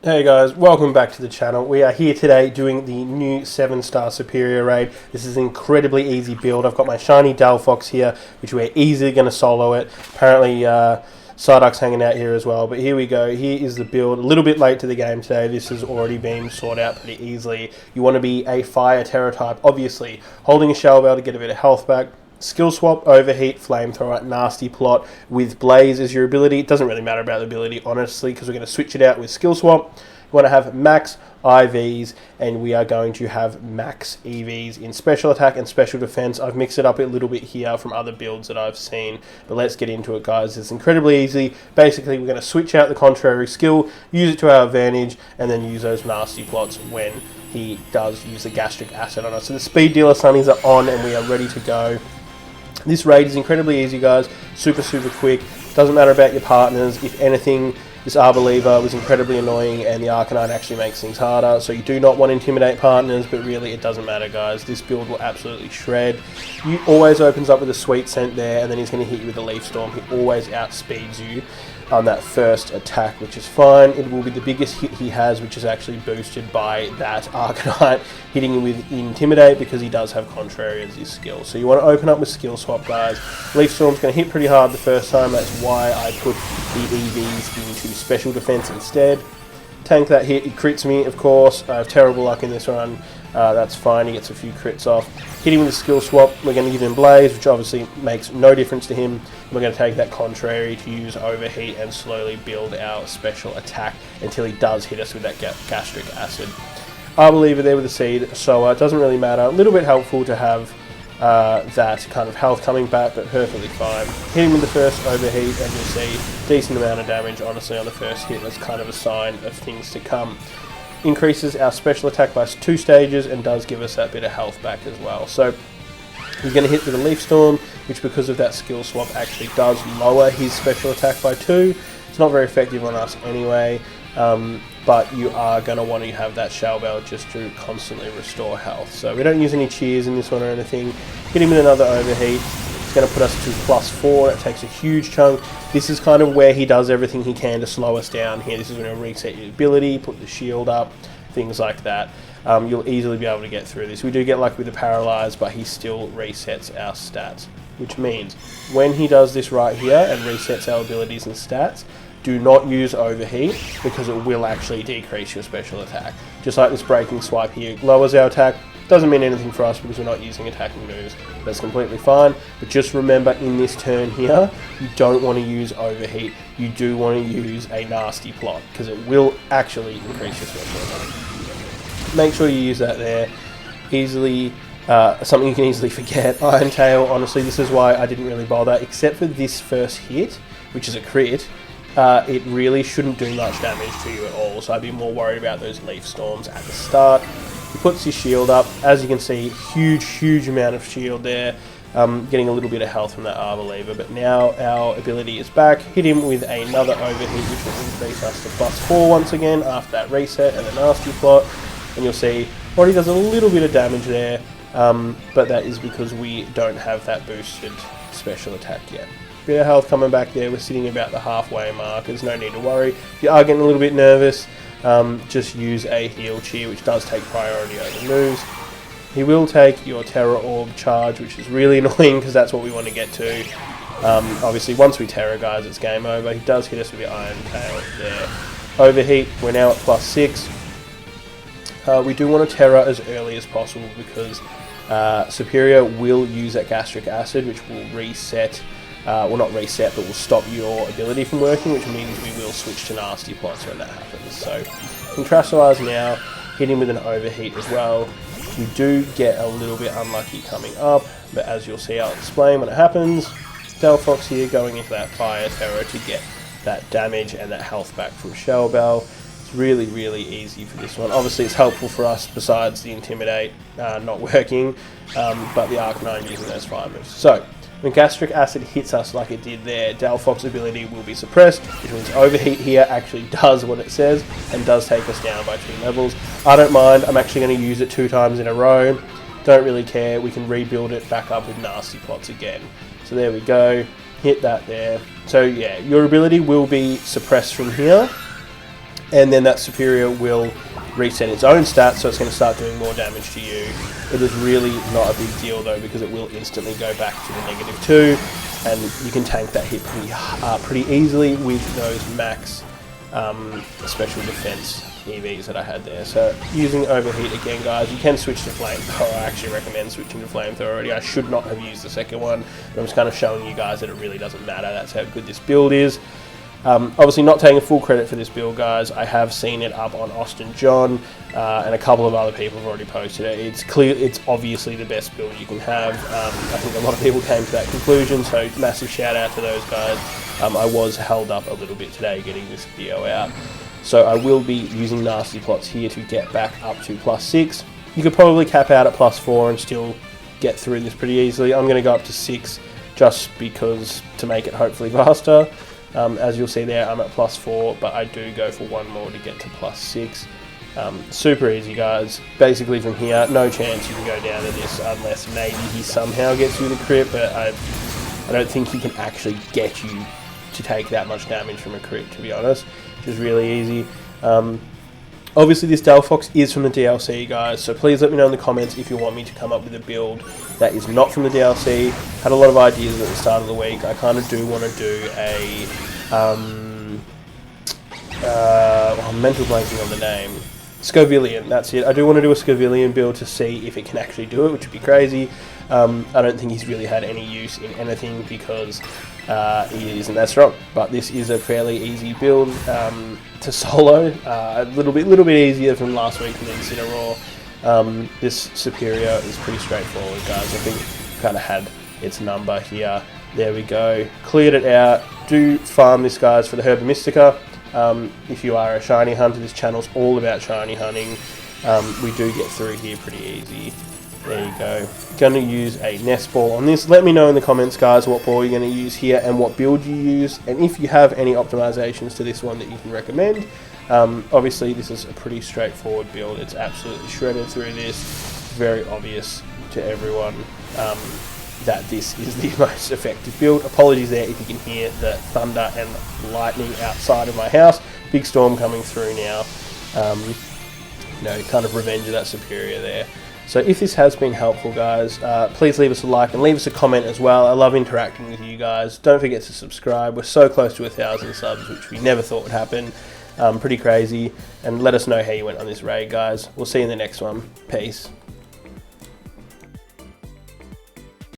Hey guys, welcome back to the channel. We are here today doing the new 7-star Serperior Raid. This is an incredibly easy build. I've got my shiny Delphox here, which we're easily going to solo it. Apparently Psyduck's hanging out here as well, but here we go. Here is the build. A little bit late to the game today. This has already been sorted out pretty easily. You want to be a fire Tera type, obviously. Holding a Shell Bell to get a bit of health back. Skill swap, overheat, flamethrower, nasty plot with blaze as your ability. It doesn't really matter about the ability, honestly, because we're going to switch it out with skill swap. You want to have max IVs, and we are going to have max EVs in special attack and special defense. I've mixed it up a little bit here from other builds that I've seen, but let's get into it, guys. It's incredibly easy. Basically, we're going to switch out the contrary skill, use it to our advantage, and then use those nasty plots when he does use the gastric acid on us. So the speed dealer sunnies are on, and we are ready to go. This raid is incredibly easy, guys. Super quick. Doesn't matter about your partners. If anything, this Arbor was incredibly annoying, and the Arcanine actually makes things harder. So you do not want to intimidate partners, but really it doesn't matter, guys. This build will absolutely shred. He always opens up with a sweet scent there, and then he's going to hit you with a Leaf Storm. He always outspeeds you on that first attack, which is fine. It will be the biggest hit he has, which is actually boosted by that Arcanine hitting him with Intimidate, because he does have Contrary as his skill. So you want to open up with skill swap, guys. Leaf Storm's going to hit pretty hard the first time. That's why I put the EVs into special defense instead. Tank that hit. He crits me, of course. I have terrible luck in this run. That's fine. He gets a few crits off. Hit him with a skill swap. We're going to give him Blaze, which obviously makes no difference to him. We're going to take that Contrary to use Overheat and slowly build our special attack until he does hit us with that gastric acid. Arbor there with a Seed, so it doesn't really matter. A little bit helpful to have that kind of health coming back, but perfectly fine. Hit him with the first Overheat, and you'll see decent amount of damage, honestly, on the first hit. That's kind of a sign of things to come. Increases our special attack by 2 stages and does give us that bit of health back as well. So he's going to hit with a Leaf Storm, which because of that skill swap actually does lower his special attack by 2. It's not very effective on us anyway, but you are going to want to have that Shell Bell just to constantly restore health. So we don't use any cheers in this one or anything. Hit him with another Overheat. It's going to put us to +4. It takes a huge chunk. This is kind of where he does everything he can to slow us down here. This is when he'll reset your ability, put the shield up, things like that. You'll easily be able to get through this. We do get lucky with the Paralyze, but he still resets our stats, which means when he does this right here and resets our abilities and stats, do not use Overheat, because it will actually decrease your special attack. Just like this Breaking Swipe here lowers our attack. Doesn't mean anything for us because we're not using attacking moves. That's completely fine. But just remember, in this turn here, you don't want to use Overheat. You do want to use a nasty plot, because it will actually increase your special attack. Make sure you use that there. Easily, something you can easily forget. Iron Tail, honestly, this is why I didn't really bother, except for this first hit, which is a crit. It really shouldn't do much damage to you at all, so I'd be more worried about those Leaf Storms at the start. He puts his shield up. As you can see, huge amount of shield there. Getting a little bit of health from that Arbor, but now our ability is back. Hit him with another Overheat, which will increase us to +4 once again after that reset and the nasty plot. And you'll see body does a little bit of damage there, but that is because we don't have that boosted special attack yet. Bit of health coming back there. We're sitting about the halfway mark. There's no need to worry. If you are getting a little bit nervous, just use a heal cheer, which does take priority over moves. He will take your Terra Orb charge, which is really annoying because that's what we want to get to. Obviously, once we Terra, guys, it's game over. He does hit us with the Iron Tail there. Overheat, we're now at +6. We do want to Terra as early as possible because Serperior will use that Gastric Acid, which will reset. Well, not reset, but will stop your ability from working, which means we will switch to nasty plots when that happens. So, Contrastalize now, hit him with an Overheat as well. We do get a little bit unlucky coming up, but as you'll see, I'll explain when it happens. Delphox here going into that Fire Terror to get that damage and that health back from Shell Bell. It's really easy for this one. Obviously, it's helpful for us besides the Intimidate not working, but the Arcanine using those fire moves. So, when Gastric Acid hits us like it did there, Delphox ability will be suppressed, which means Overheat here actually does what it says and does take us down by 2 levels. I don't mind. I'm actually going to use it 2 times in a row. Don't really care. We can rebuild it back up with nasty plots again. So there we go. Hit that there. So yeah, your ability will be suppressed from here. and then that Serperior will reset its own stats, so it's going to start doing more damage to you. It is really not a big deal though, because it will instantly go back to the -2, and you can tank that hit pretty easily with those max special defense EVs that I had there. So using Overheat again, guys, you can switch to Flamethrower. I actually recommend switching to Flamethrower already. I should not have used the second one, but I'm just kind of showing you guys that it really doesn't matter. That's how good this build is. Obviously not taking full credit for this build, guys. I have seen it up on Austin John, and a couple of other people have already posted it. It's clear, it's obviously the best build you can have. I think a lot of people came to that conclusion, so massive shout out to those guys. I was held up a little bit today getting this video out. So I will be using Nasty Plots here to get back up to +6. You could probably cap out at +4 and still get through this pretty easily. I'm going to go up to 6 just because to make it hopefully faster. As you'll see there, I'm at +4, but I do go for one more to get to +6. Super easy, guys. Basically from here, no chance you can go down to this unless maybe he somehow gets you the crit, but I don't think he can actually get you to take that much damage from a crit, to be honest, which is really easy. Obviously this Delphox is from the DLC, guys, so please let me know in the comments if you want me to come up with a build that is not from the DLC. Had a lot of ideas at the start of the week. I kind of do want to do a I'm mental blanking on the name. Scovillian, that's it. I do want to do a Scovillian build to see if it can actually do it, which would be crazy. I don't think he's really had any use in anything because he isn't that strong. But this is a fairly easy build to solo. A little bit easier from last week in Incineroar. This Serperior is pretty straightforward, guys. I think kind of had its number here. There we go. Cleared it out. Do farm this, guys, for the Herba Mystica. If you are a shiny hunter, this channel's all about shiny hunting. We do get through here pretty easy. There you go. Going to use a nest ball on this. Let me know in the comments, guys, what ball you're going to use here and what build you use, and if you have any optimizations to this one that you can recommend. Obviously, this is a pretty straightforward build. It's absolutely shredded through this. Very obvious to everyone that this is the most effective build. Apologies there if you can hear the thunder and lightning outside of my house. Big storm coming through now. Kind of revenge of that Serperior there. So if this has been helpful, guys, please leave us a like and leave us a comment as well. I love interacting with you guys. Don't forget to subscribe. We're so close to 1,000 subs, which we never thought would happen. Pretty crazy. And let us know how you went on this raid, guys. We'll see you in the next one. Peace.